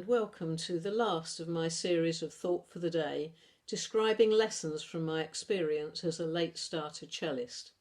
and welcome to the last of my series of Thought for the Day, describing lessons from my experience as a late starter cellist.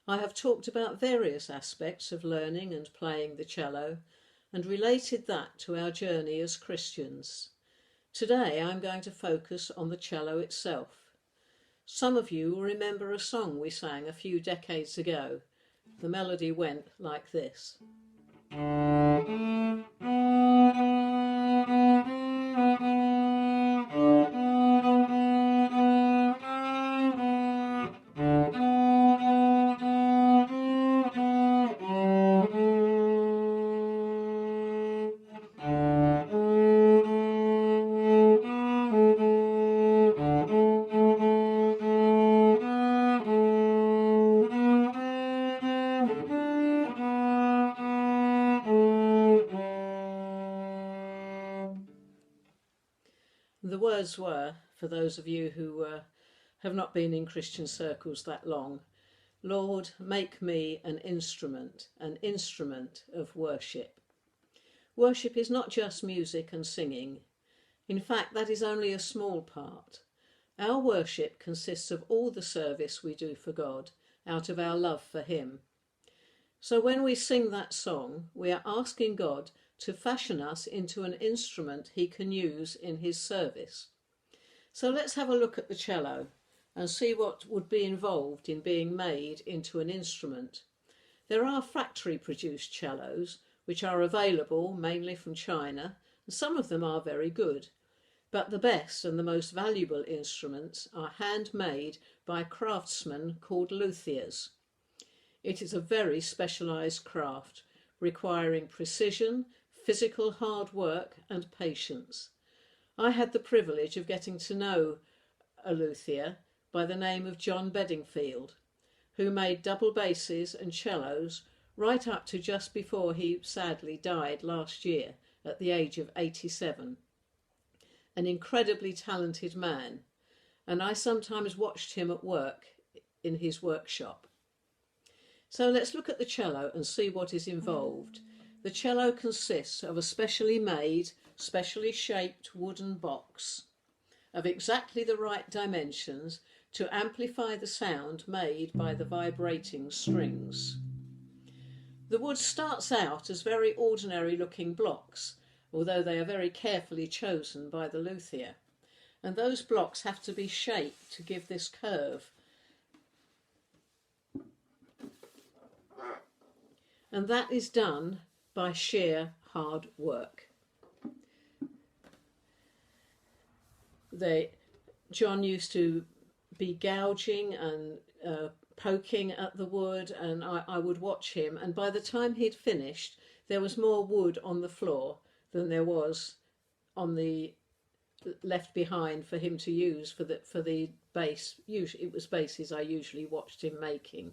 I have talked about various aspects of learning and playing the cello and related that to our journey as Christians. Today I'm going to focus on the cello itself. Some of you will remember a song we sang a few decades ago. The melody went like this. The words were, for those of you who have not been in Christian circles that long, Lord, make me an instrument of worship. Worship is not just music and singing. In fact, that is only a small part. Our worship consists of all the service we do for God out of our love for Him. So when we sing that song, we are asking God to fashion us into an instrument He can use in His service. So let's have a look at the cello and see what would be involved in being made into an instrument. There are factory-produced cellos which are available mainly from China, and some of them are very good. But the best and the most valuable instruments are handmade by craftsmen called luthiers. It is a very specialised craft, requiring precision, physical hard work and patience. I had the privilege of getting to know a luthier by the name of John Bedingfield, who made double basses and cellos right up to just before he sadly died last year at the age of 87. An incredibly talented man, and I sometimes watched him at work in his workshop. So let's look at the cello and see what is involved. The cello consists of a specially made, specially shaped wooden box of exactly the right dimensions to amplify the sound made by the vibrating strings. The wood starts out as very ordinary looking blocks, although they are very carefully chosen by the luthier. And those blocks have to be shaped to give this curve. And that is done by sheer hard work. John used to be gouging and poking at the wood, and I would watch him, and by the time he'd finished there was more wood on the floor than there was on the left behind for him to use for the base. Usually it was bases I usually watched him making.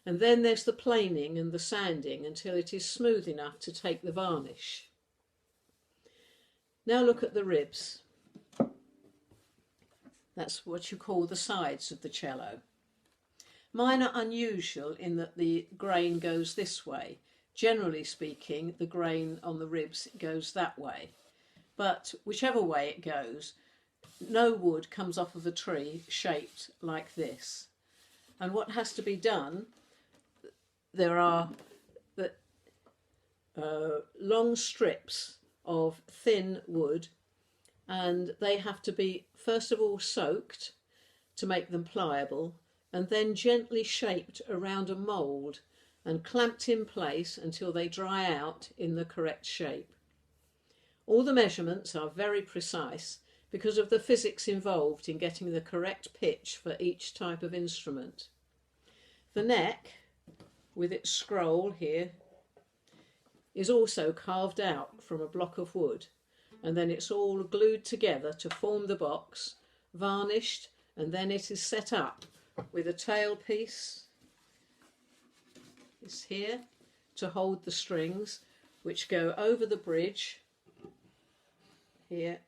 And then there's the planing and the sanding until it is smooth enough to take the varnish. Now look at the ribs. That's what you call the sides of the cello. Mine are unusual in that the grain goes this way. Generally speaking, the grain on the ribs goes that way. But whichever way it goes, no wood comes off of a tree shaped like this. And what has to be done, there are long strips of thin wood, and they have to be first of all soaked to make them pliable, and then gently shaped around a mould and clamped in place until they dry out in the correct shape. All the measurements are very precise because of the physics involved in getting the correct pitch for each type of instrument. The neck, with its scroll here, is also carved out from a block of wood, and then it's all glued together to form the box, varnished, and then it is set up with a tailpiece is here to hold the strings, which go over the bridge here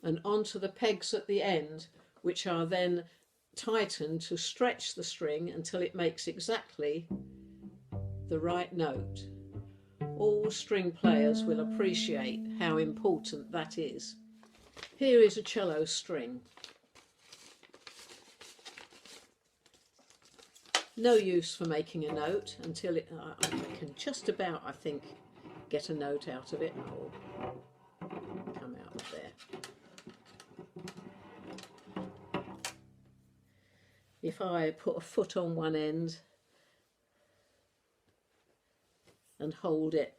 and onto the pegs at the end, which are then tightened to stretch the string until it makes exactly the right note. All string players will appreciate how important that is. Here is a cello string. No use for making a note until I can just about, I think, get a note out of it. Oh, come out of there. If I put a foot on one end and hold it,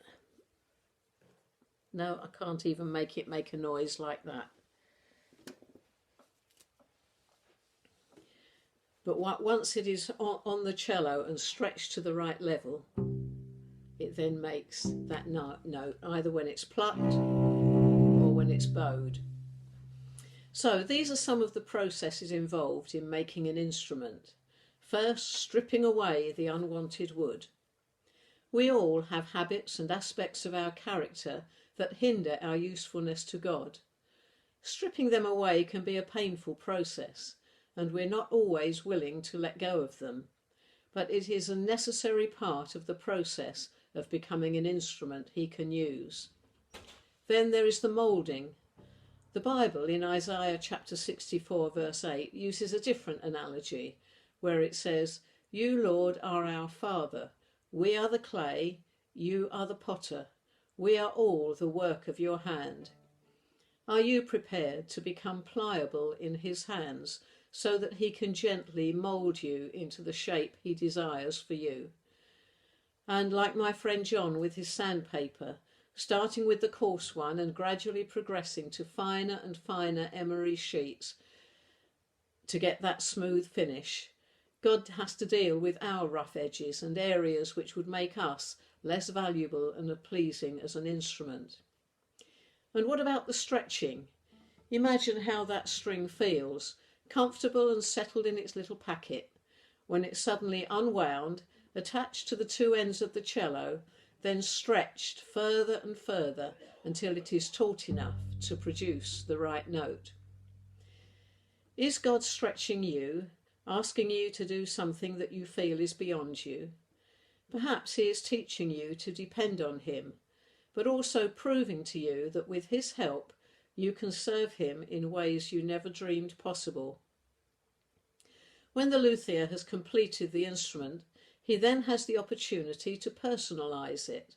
no, I can't even make it make a noise like that. But once it is on the cello and stretched to the right level, it then makes that note, either when it's plucked or when it's bowed. So these are some of the processes involved in making an instrument. First, stripping away the unwanted wood. We all have habits and aspects of our character that hinder our usefulness to God. Stripping them away can be a painful process, and we're not always willing to let go of them. But it is a necessary part of the process of becoming an instrument He can use. Then there is the moulding. The Bible in Isaiah chapter 64 verse 8 uses a different analogy where it says, "You, Lord, are our Father. We are the clay, you are the potter. We are all the work of your hand." Are you prepared to become pliable in His hands so that He can gently mould you into the shape He desires for you? And like my friend John with his sandpaper, starting with the coarse one and gradually progressing to finer and finer emery sheets to get that smooth finish, God has to deal with our rough edges and areas which would make us less valuable and pleasing as an instrument. And what about the stretching? Imagine how that string feels, comfortable and settled in its little packet, when it's suddenly unwound, attached to the two ends of the cello, then stretched further and further until it is taut enough to produce the right note. Is God stretching you, asking you to do something that you feel is beyond you? Perhaps He is teaching you to depend on Him, but also proving to you that with His help you can serve Him in ways you never dreamed possible. When the luthier has completed the instrument, he then has the opportunity to personalise it.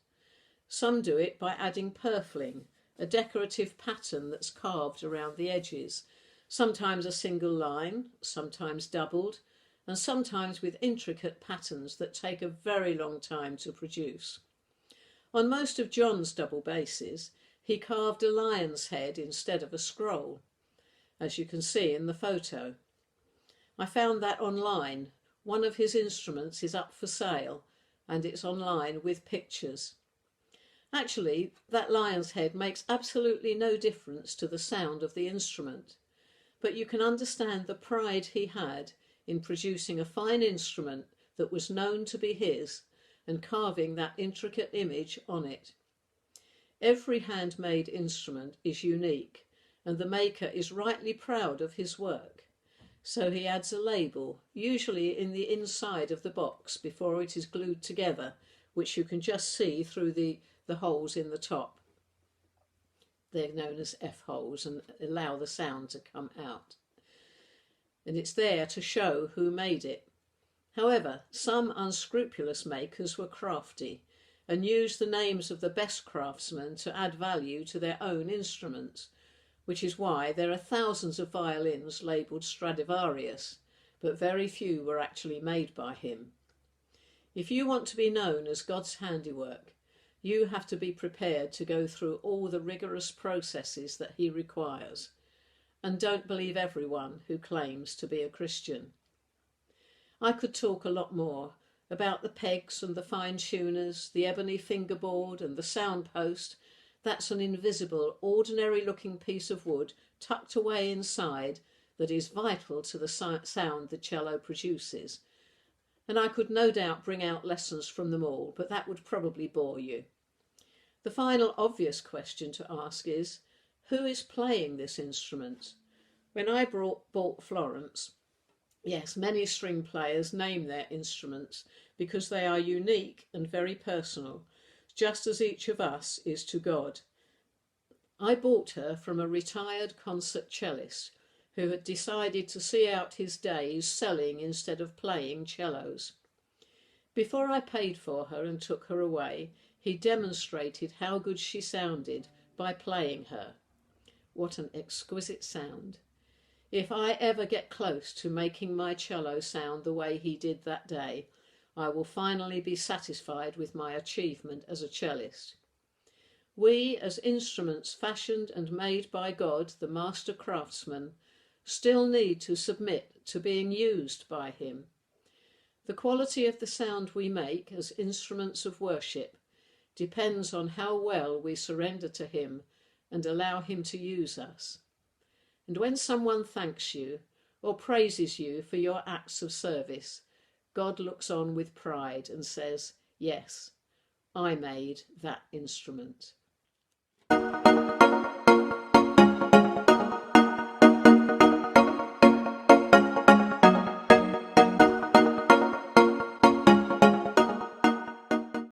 Some do it by adding purfling, a decorative pattern that's carved around the edges, sometimes a single line, sometimes doubled, and sometimes with intricate patterns that take a very long time to produce. On most of John's double basses, he carved a lion's head instead of a scroll, as you can see in the photo. I found that online. One of his instruments is up for sale, and it's online with pictures. Actually, that lion's head makes absolutely no difference to the sound of the instrument, but you can understand the pride he had in producing a fine instrument that was known to be his and carving that intricate image on it. Every handmade instrument is unique, and the maker is rightly proud of his work. So he adds a label, usually in the inside of the box before it is glued together, which you can just see through the holes in the top. They're known as F-holes and allow the sound to come out. And it's there to show who made it. However, some unscrupulous makers were crafty and used the names of the best craftsmen to add value to their own instruments, which is why there are thousands of violins labelled Stradivarius, but very few were actually made by him. If you want to be known as God's handiwork, you have to be prepared to go through all the rigorous processes that He requires. And don't believe everyone who claims to be a Christian. I could talk a lot more about the pegs and the fine-tuners, the ebony fingerboard and the sound post. That's an invisible, ordinary-looking piece of wood tucked away inside that is vital to the sound the cello produces. And I could no doubt bring out lessons from them all, but that would probably bore you. The final obvious question to ask is, who is playing this instrument? When I bought Florence, yes, many string players name their instruments because they are unique and very personal, just as each of us is to God. I bought her from a retired concert cellist who had decided to see out his days selling instead of playing cellos. Before I paid for her and took her away, he demonstrated how good she sounded by playing her. What an exquisite sound. If I ever get close to making my cello sound the way he did that day, I will finally be satisfied with my achievement as a cellist. We, as instruments fashioned and made by God, the master craftsman, still need to submit to being used by him. The quality of the sound we make as instruments of worship depends on how well we surrender to him and allow him to use us. And when someone thanks you or praises you for your acts of service, God looks on with pride and says, "Yes, I made that instrument."